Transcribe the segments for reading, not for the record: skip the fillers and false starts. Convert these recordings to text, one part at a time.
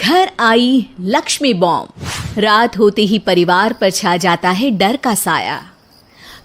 घर आई लक्ष्मी बॉम्ब। रात होते ही परिवार पर छा जाता है डर का साया,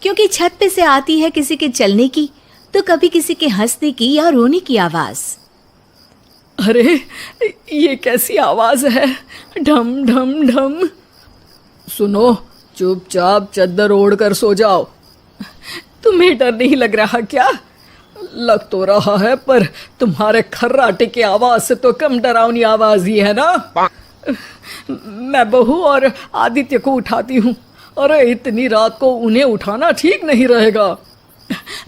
क्योंकि छत पे से आती है किसी के चलने की तो कभी किसी के हंसने की या रोने की आवाज। अरे ये कैसी आवाज है, ढम ढम ढम। सुनो, चुपचाप चद्दर ओढ़ कर सो जाओ। तुम्हें डर नहीं लग रहा क्या? लग तो रहा है, पर तुम्हारे खर्राटे की आवाज से तो कम डरावनी आवाज ही है ना। मैं बहू और आदित्य को उठाती हूँ। अरे इतनी रात को उन्हें उठाना ठीक नहीं रहेगा,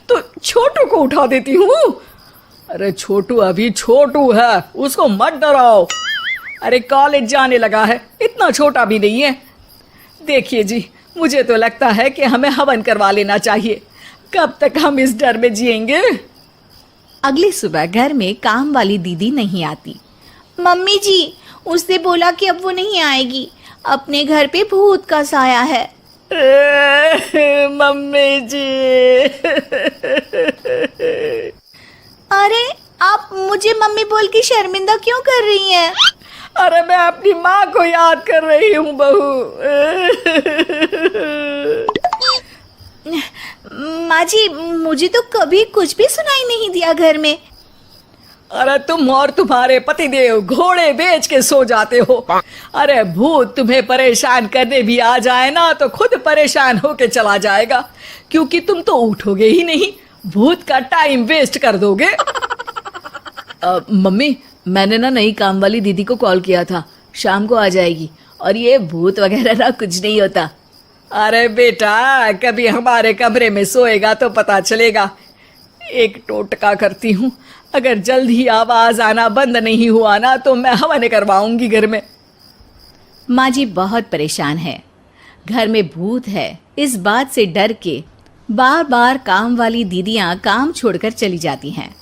तो छोटू को उठा देती हूँ। अरे छोटू अभी छोटू है, उसको मत डराओ। अरे कॉलेज जाने लगा है, इतना छोटा भी नहीं है। देखिए जी, मुझे तो लगता है कि हमें हवन करवा लेना चाहिए। कब तक हम इस डर में जिएंगे? अगली सुबह घर में काम वाली दीदी नहीं आती। मम्मी जी, उसने बोला कि अब वो नहीं आएगी, अपने घर पे भूत का साया है। मम्मी जी। अरे आप मुझे मम्मी बोल के शर्मिंदा क्यों कर रही हैं? अरे मैं अपनी माँ को याद कर रही हूँ बहू। माँ जी, मुझे तो कभी कुछ भी सुनाई नहीं दिया घर में। अरे तुम और तुम्हारे पतिदेव घोड़े बेच के सो जाते हो। अरे भूत तुम्हें परेशान करने भी आ जाए ना तो खुद परेशान होके चला जाएगा, क्योंकि तुम तो उठोगे ही नहीं, भूत का टाइम वेस्ट कर दोगे। मम्मी, मैंने ना नई काम वाली दीदी को कॉल किया था, शाम को आ जाएगी, और ये भूत वगैरह ना कुछ नहीं होता। अरे बेटा, कभी हमारे कमरे में सोएगा तो पता चलेगा। एक टोटका करती हूँ, अगर जल्द ही आवाज आना बंद नहीं हुआ ना तो मैं हवन करवाऊंगी घर में। माँ जी बहुत परेशान है, घर में भूत है इस बात से डर के बार बार काम वाली दीदियाँ काम छोड़कर चली जाती हैं,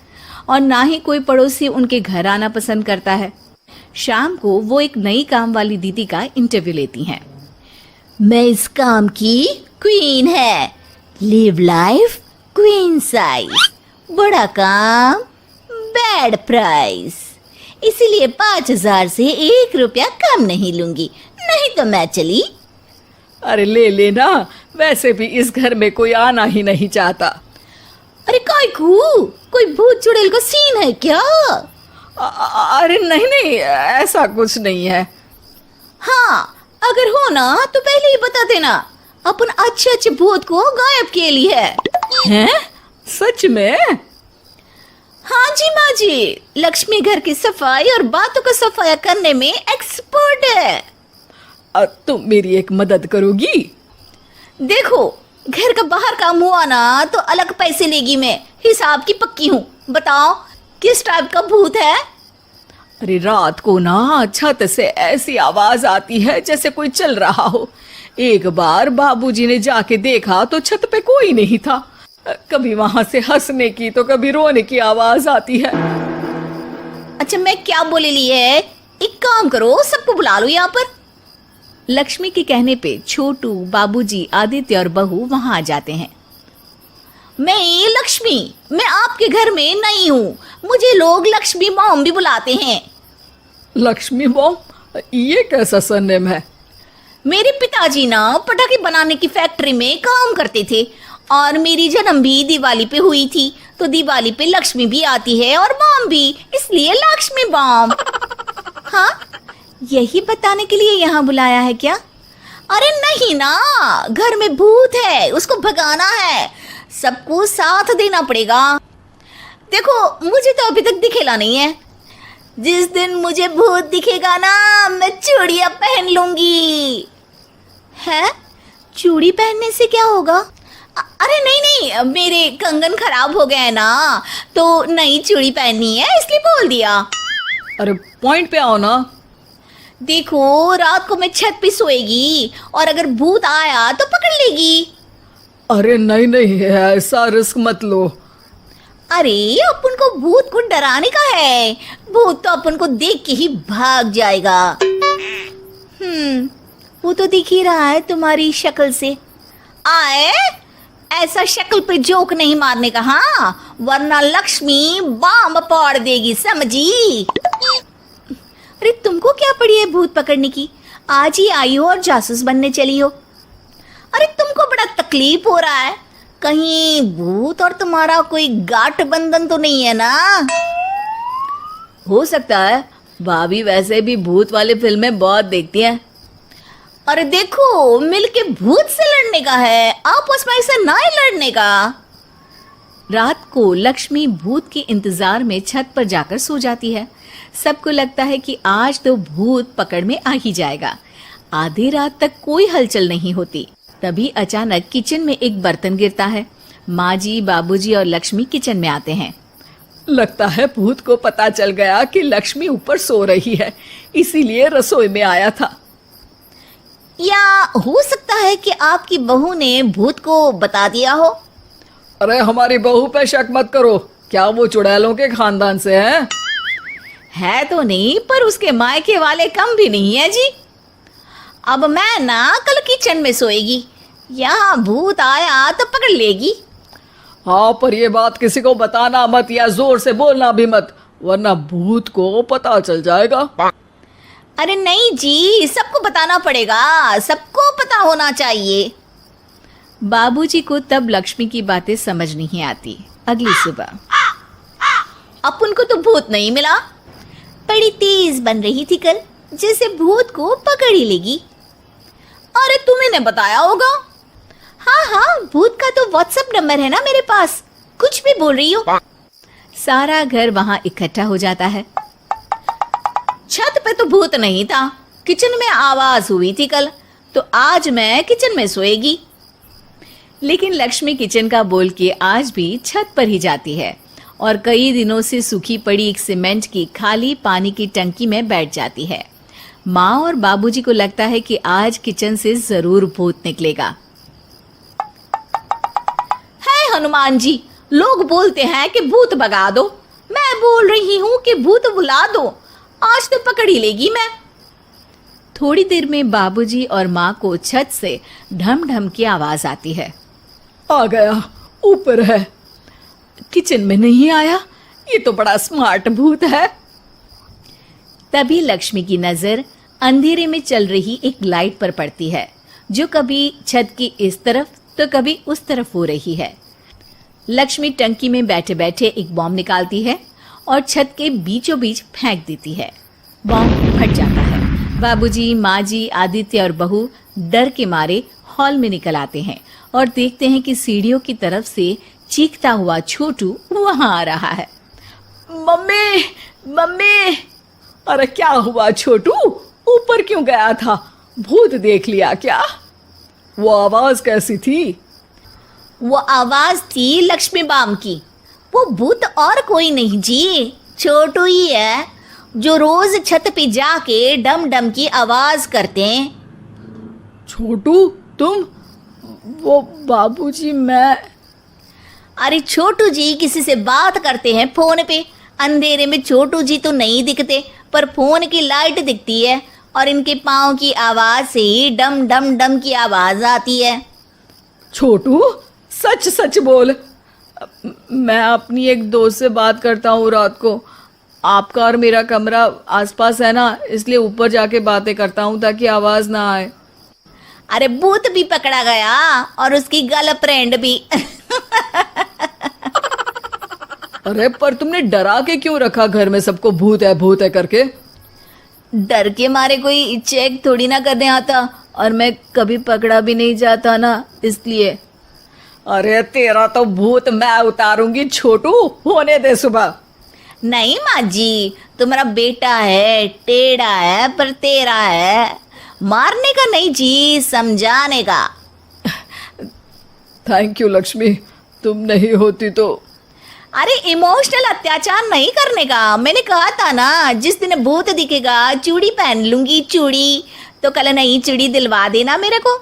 और ना ही कोई पड़ोसी उनके घर आना पसंद करता है। शाम को वो एक नई काम वाली दीदी का इंटरव्यू लेती हैं। मैं इस काम की क्वीन है, लिव लाइफ क्वीन साइज, बड़ा काम बैड प्राइस, इसीलिए 5,000 से 1 रुपया कम नहीं लूंगी, नहीं तो मैं चली। अरे ले लेना, वैसे भी इस घर में कोई आना ही नहीं चाहता। अरे कोई भूत चुड़ैल का सीन है क्या? अरे नहीं नहीं, ऐसा कुछ नहीं है। हाँ, अगर हो ना तो पहले ही बता देना, अपन अच्छे अच्छे भूत को गायब के लिए है। हैं? सच में? हाँ जी माँ जी, लक्ष्मी घर की सफाई और बातों का सफाया करने में एक्सपर्ट है। तुम मेरी एक मदद करोगी? देखो, घर का बाहर काम हुआ ना तो अलग पैसे लेगी, मैं हिसाब की पक्की हूँ। बताओ किस टाइप का भूत है? अरे रात को ना छत से ऐसी आवाज आती है जैसे कोई चल रहा हो। एक बार बाबूजी ने जाके देखा तो छत पे कोई नहीं था। कभी वहां से हंसने की तो कभी रोने की आवाज आती है। अच्छा, मैं क्या बोले ली है, एक काम करो, सबको बुला लो यहाँ पर। लक्ष्मी के कहने पे छोटू, बाबूजी, आदित्य और बहू वहां आ जाते हैं। मैं लक्ष्मी, मैं आपके घर में नई हूँ, मुझे लोग लक्ष्मी मॉम भी बुलाते हैं। लक्ष्मी मॉम? ये कैसा सरनेम है? मेरे पिताजी ना पटाखे बनाने की फैक्ट्री में काम करते थे, और मेरी जन्म भी दिवाली पे हुई थी, तो दिवाली पे लक्ष्मी भी आती है और बॉम्ब भी, इसलिए लक्ष्मी बॉम्ब। हाँ, यही बताने के लिए यहाँ बुलाया है क्या? अरे नहीं ना, घर में भूत है, उसको भगाना है, सबको साथ देना पड़ेगा। देखो, मुझे तो अभी तक दिखेला नहीं है, जिस दिन मुझे भूत दिखेगा ना मैं चूड़ियां पहन लूंगी। है? चूड़ी पहनने से क्या होगा? अरे नहीं नहीं, मेरे कंगन खराब हो गए ना, तो नई चूड़ी पहननी है इसलिए बोल दिया। अरे पॉइंट पे आओ ना। देखो, रात को मैं छत पे सोएगी और अगर भूत आया तो पकड़ लेगी। अरे नहीं नहीं, ऐसा रिस्क मत लो। अरे अपन को भूत को डराने का है, भूत तो अपन को देख के ही भाग जाएगा। वो तो दिख ही रहा है तुम्हारी शक्ल से। आए, ऐसा शक्ल पे जोक नहीं मारने का, हाँ, वरना लक्ष्मी बॉम्ब फोड़ देगी, समझी? अरे तुमको क्या पड़ी है भूत पकड़ने की? आज ही आई हो और जासूस बनने चली हो। अरे तुमको बड़ा तकलीफ हो रहा है, कहीं भूत और तुम्हारा कोई गांठ बंधन तो नहीं है ना? हो सकता है, भाभी वैसे भी भूत वाली फिल्में बहुत देखती हैं। अरे देखो, मिलके भूत से लड़ने का है, आपस में ऐसा ना ही लड़ने का। रात को लक्ष्मी भूत के इंतजार में छत पर जाकर सो जाती है। सबको लगता है कि आज तो भूत पकड़ में आ ही जाएगा। आधी रात तक कोई हलचल नहीं होती। तभी अचानक किचन में एक बर्तन गिरता है। माँ जी, बाबूजी और लक्ष्मी किचन में आते हैं। लगता है भूत को पता चल गया कि लक्ष्मी ऊपर सो रही है, इसीलिए रसोई में आया था। या हो सकता है कि आपकी बहू ने भूत को बता दिया हो। अरे हमारी बहू पे शक मत करो, क्या वो चुड़ैलों के खानदान से है तो नहीं, पर उसके मायके वाले कम भी नहीं है जी। अब मैं ना कल किचन में सोएगी, यहाँ भूत आया तो पकड़ लेगी। हाँ, पर ये बात किसी को बताना मत या जोर से बोलना भी मत, वरना भूत को पता चल जाएगा। अरे नहीं जी, सबको बताना पड़ेगा, सबको पता होना चाहिए। बाबूजी को तब लक्ष्मी की बातें समझ नहीं आती। अगली सुबह अपन को तो भूत नहीं मिला, बड़ी तेज बन रही थी कल, जैसे भूत को पकड़ ही लेगी। अरे तुम्हें ने बताया होगा। हाँ हाँ, भूत का तो व्हाट्सएप नंबर है ना मेरे पास, कुछ भी बोल रही हो। सारा घर वहां इकट्ठा हो जाता है। छत पे तो भूत नहीं था, किचन में आवाज हुई थी कल, तो आज मैं किचन में सोएगी। लेकिन लक्ष्मी किचन का बोल के आज भी छत पर ही जाती है और कई दिनों से सूखी पड़ी एक सीमेंट की खाली पानी की टंकी में बैठ जाती है। माँ और बाबूजी को लगता है कि आज किचन से जरूर भूत निकलेगा। है हनुमान जी, लोग बोलते हैं कि भूत भगा दो, मैं बोल रही हूँ कि भूत बुला दो, आज तो पकड़ ही लेगी मैं। थोड़ी देर में बाबूजी और माँ को छत से ढम ढम की आवाज आती है। आ गया, ऊपर है। किचन में नहीं आया, ये तो बड़ा स्मार्ट भूत है। तभी लक्ष्मी की नजर अंधेरे में चल रही एक लाइट पर पड़ती है, जो कभी छत की इस तरफ तो कभी उस तरफ हो रही है। लक्ष्मी टंकी में बैठे बैठे एक बॉम्ब निकालती है और छत के बीचों बीच फेंक देती है। बॉम्ब फट जाता है। बाबूजी, माँ जी, आदित्य और बहू डर के मारे हॉल में निकल आते हैं और देखते हैं कि सीढ़ियों की तरफ से चीखता हुआ छोटू वहां आ रहा है। Mummy, mummy! अरे क्या हुआ छोटू, ऊपर क्यों गया था? भूत देख लिया क्या? वो आवाज कैसी थी? वो आवाज थी लक्ष्मी बाम की। वो भूत और कोई नहीं जी, छोटू ही है, जो रोज छत पे जाके डम डम की आवाज करते हैं। छोटू तुम? वो बाबूजी मैं। अरे छोटू जी किसी से बात करते हैं फोन पे, अंधेरे में छोटू जी तो नहीं दिखते, पर फोन की लाइट दिखती है और इनके पाँव की आवाज से ही डम डम डम की आवाज आती है। छोटू सच सच बोल। मैं अपनी एक दोस्त से बात करता हूँ रात को। आपका और मेरा कमरा आसपास है ना, इसलिए ऊपर जाके बातें करता हूँ ताकि आवाज ना आए। अरे भूत भी पकड़ा गया और उसकी गर्लफ्रेंड भी। अरे पर तुमने डरा के क्यों रखा घर में सबको भूत है करके? डर के मारे कोई चेक थोड़ी ना करने आता, और मैं कभी पकड़ा भी नहीं जाता ना, इसलिए। अरे तेरा तो भूत मैं उतारूंगी छोटू, होने दे सुबह। नहीं माँ जी, तुम्हारा बेटा है, टेढ़ा है पर तेरा है, मारने का नहीं जी, समझाने का। थैंक यू लक्ष्मी, तुम नहीं होती तो। अरे इमोशनल अत्याचार नहीं करने का, मैंने कहा था ना, जिस दिन भूत दिखेगा चूड़ी पहन लूंगी, चूड़ी तो कल नई चूड़ी दिलवा देना मेरे को।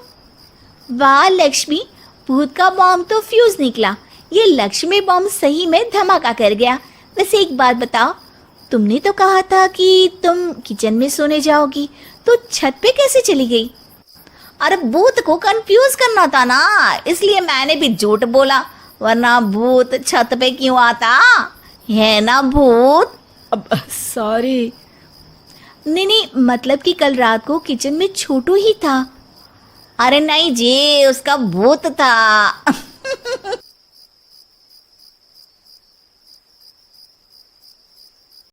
वाह लक्ष्मी, भूत का बॉम्ब तो फ्यूज निकला, ये लक्ष्मी बॉम्ब सही में धमाका कर गया। वैसे एक बात बताओ, तुमने तो कहा था कि तुम किचन में सोने जाओगी, तो छत पे कैसे चली गई? अरे भूत को कंफ्यूज करना था ना, इसलिए मैंने भी झूठ बोला, वरना भूत छत पे क्यों आता है ना भूत। अब सॉरी। नहीं नहीं, मतलब कि कल रात को किचन में छोटू ही था। अरे नहीं जी, उसका भूत था।